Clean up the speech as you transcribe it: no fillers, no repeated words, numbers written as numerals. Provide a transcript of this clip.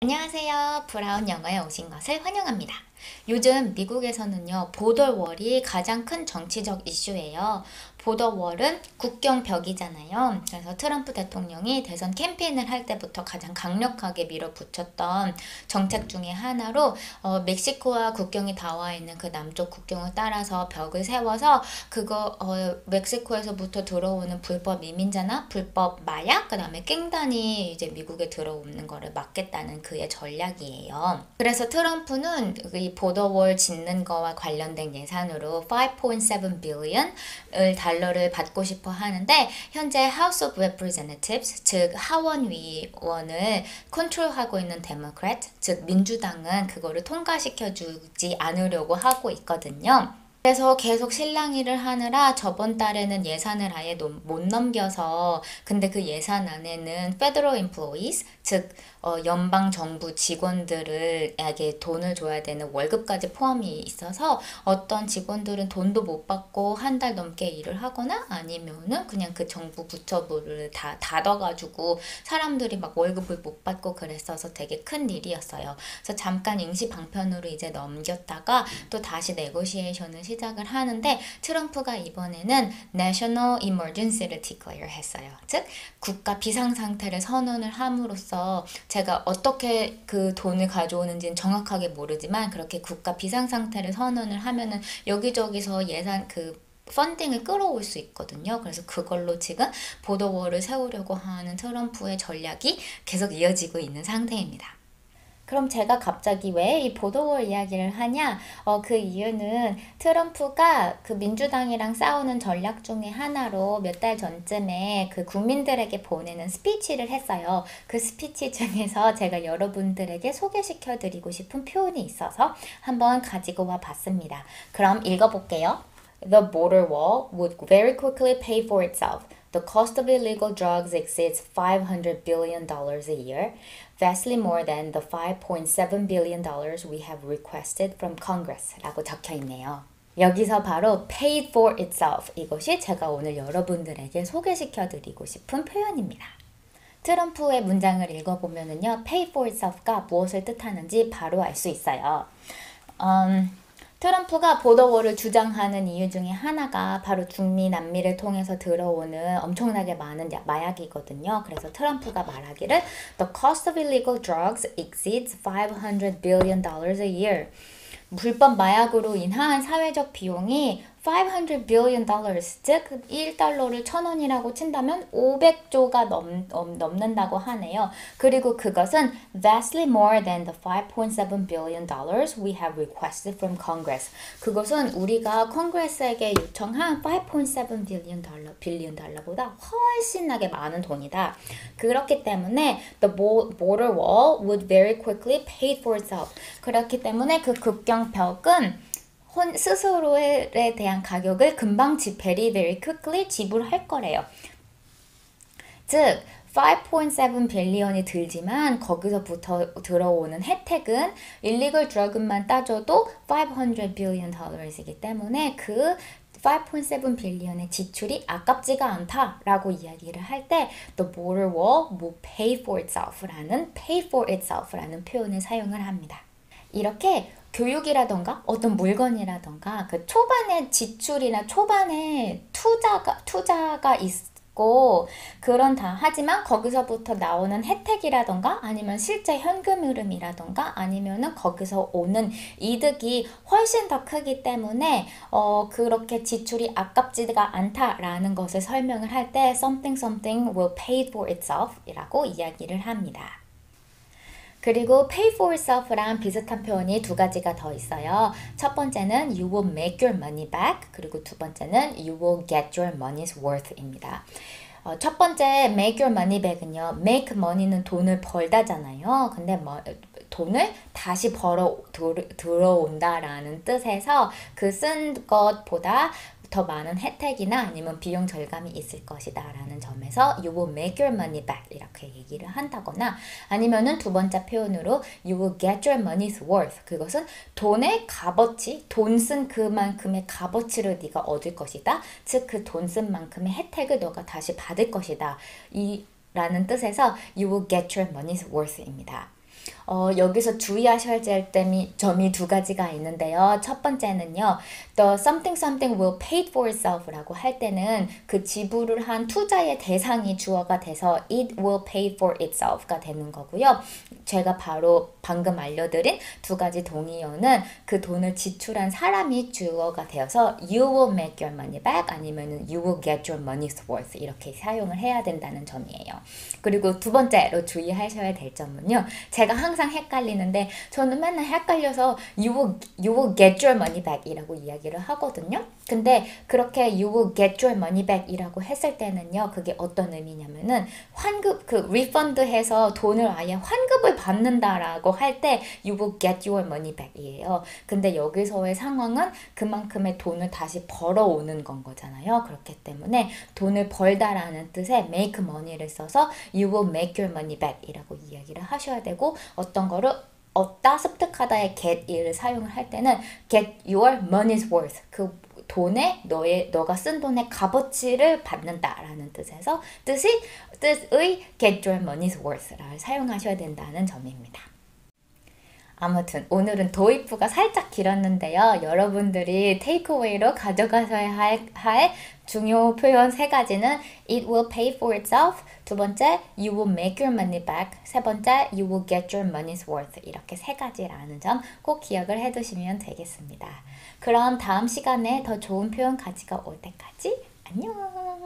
안녕하세요. 브라운 영어에 오신 것을 환영합니다. 요즘 미국에서는요, 보더월이 가장 큰 정치적 이슈예요. 보더월은 국경 벽이잖아요. 그래서 트럼프 대통령이 대선 캠페인을 할 때부터 가장 강력하게 밀어붙였던 정책 중에 하나로 멕시코와 국경이 닿아 있는 그 남쪽 국경을 따라서 벽을 세워서 멕시코에서부터 들어오는 불법 이민자나 불법 마약, 그다음에 깽단이 이제 미국에 들어오는 거를 막겠다는 그의 전략이에요. 그래서 트럼프는 이 보더월 짓는 거와 관련된 예산으로 5.7 billion을 달러를 받고 싶어 하는데, 현재 House of Representatives, 즉 하원의원을 컨트롤하고 있는 데모크래트, 즉 민주당은 그거를 통과시켜 주지 않으려고 하고 있거든요. 그래서 계속 실랑이를 하느라 저번 달에는 예산을 아예 못 넘겨서, 근데 그 예산 안에는 Federal Employees, 즉 연방 정부 직원들에게 돈을 줘야 되는 월급까지 포함이 있어서 어떤 직원들은 돈도 못 받고 한 달 넘게 일을 하거나 아니면은 그냥 그 정부 부처부를 다 닫아가지고 사람들이 막 월급을 못 받고 그랬어서 되게 큰 일이었어요. 그래서 잠깐 임시 방편으로 이제 넘겼다가 또 다시 네고시에이션을 시작을 하는데, 트럼프가 이번에는 National Emergency를 declare 했어요. 즉 국가 비상상태를 선언을 함으로써, 제가 어떻게 그 돈을 가져오는지는 정확하게 모르지만 그렇게 국가 비상상태를 선언을 하면은 여기저기서 예산 펀딩을 끌어올 수 있거든요. 그래서 그걸로 지금 보더월을 세우려고 하는 트럼프의 전략이 계속 이어지고 있는 상태입니다. 그럼 제가 갑자기 왜 이 보더월 이야기를 하냐? 그 이유는 트럼프가 그 민주당이랑 싸우는 전략 중에 하나로 몇 달 전쯤에 그 국민들에게 보내는 스피치를 했어요. 그 스피치 중에서 제가 여러분들에게 소개시켜 드리고 싶은 표현이 있어서 한번 가지고 와 봤습니다. 그럼 읽어볼게요. The border wall would very quickly pay for itself. The cost of illegal drugs exceeds $500 billion a year, vastly more than the $5.7 billion we have requested from Congress 라고 적혀 있네요. 여기서 바로 paid for itself, 이것이 제가 오늘 여러분들에게 소개시켜 드리고 싶은 표현입니다. 트럼프의 문장을 읽어보면은요, pay for itself가 무엇을 뜻하는지 바로 알 수 있어요. 트럼프가 보더월을 주장하는 이유 중에 하나가 바로 중미, 남미를 통해서 들어오는 엄청나게 많은 마약이거든요. 그래서 트럼프가 말하기를 The cost of illegal drugs exceeds $500 billion a year. 불법 마약으로 인한 사회적 비용이 $500 billion, 즉 1달러를 1,000원이라고 친다면 500조가 넘는다고 하네요. 그리고 그것은 vastly more than the $5.7 billion we have requested from Congress. 그것은 우리가 콩그레스에게 요청한 $5.7 billion 달러보다 훨씬 나게 많은 돈이다. 그렇기 때문에 the border wall would very quickly pay for itself. 그렇기 때문에 그 국경 벽은 스스로에 대한 가격을 금방 very quickly 지불할 거래요. 즉 5.7 빌리언이 들지만 거기서부터 들어오는 혜택은 illegal drug만 따져도 $500 billion 이기 때문에 그 5.7 빌리언의 지출이 아깝지가 않다라고 이야기를 할 때 the border wall will pay for itself라는 표현을 사용을 합니다. 이렇게 교육이라던가 어떤 물건이라던가 그 초반에 지출이나 초반에 투자가 있고 그런다 하지만 거기서부터 나오는 혜택이라던가 아니면 실제 현금 흐름이라던가 아니면은 거기서 오는 이득이 훨씬 더 크기 때문에 그렇게 지출이 아깝지가 않다라는 것을 설명을 할 때 something will pay for itself 이라고 이야기를 합니다. 그리고 pay for itself랑 비슷한 표현이 두 가지가 더 있어요. 첫 번째는 you will make your money back, 그리고 두 번째는 you will get your money's worth입니다. 첫 번째 make your money back은요, make money는 돈을 벌다잖아요. 근데 돈을 다시 들어온다라는 뜻에서 그 쓴 것보다 더 많은 혜택이나 아니면 비용 절감이 있을 것이다 라는 점에서 you will make your money back 이렇게 얘기를 한다거나, 아니면은 두 번째 표현으로 you will get your money's worth, 그것은 돈의 값어치, 돈 쓴 그만큼의 값어치를 네가 얻을 것이다, 즉 그 돈 쓴 만큼의 혜택을 너가 다시 받을 것이다 라는 뜻에서 you will get your money's worth입니다. 여기서 주의하셔야 될 점이 두 가지가 있는데요. 첫 번째는요. The something something will pay for itself라고 할 때는 그 지불을 한 투자의 대상이 주어가 돼서 it will pay for itself가 되는 거고요. 제가 바로 방금 알려드린 두 가지 동의어는 그 돈을 지출한 사람이 주어가 되어서 you will make your money back 아니면 you will get your money's worth 이렇게 사용을 해야 된다는 점이에요. 그리고 두 번째로 주의하셔야 될 점은요. 제가 항상 헷갈리는데 저는 맨날 헷갈려서 you will get your money back 이라고 이야기를 하거든요. 근데 그렇게 you will get your money back 이라고 했을 때는요. 그게 어떤 의미냐면은 환급, 그 refund 해서 돈을 아예 환급을 받는다라고 할 때 you will get your money back 이에요. 근데 여기서의 상황은 그만큼의 돈을 다시 벌어오는 건 거잖아요. 그렇기 때문에 돈을 벌다라는 뜻의 make money를 써서 you will make your money back 이라고 이야기를 하셔야 되고 어떤 거를 얻다 습득하다의 get을 사용을 할 때는 get your money's worth 그 돈에 너가 쓴 돈의 값어치를 받는다라는 뜻의 get your money's worth를 사용하셔야 된다는 점입니다. 아무튼 오늘은 도입부가 살짝 길었는데요. 여러분들이 테이크어웨이로 가져가셔야 할 중요 표현 세 가지는 it will pay for itself, 두 번째 you will make your money back, 세 번째 you will get your money's worth 이렇게 세 가지라는 점 꼭 기억을 해두시면 되겠습니다. 그럼 다음 시간에 더 좋은 표현 가지고 올 때까지 안녕!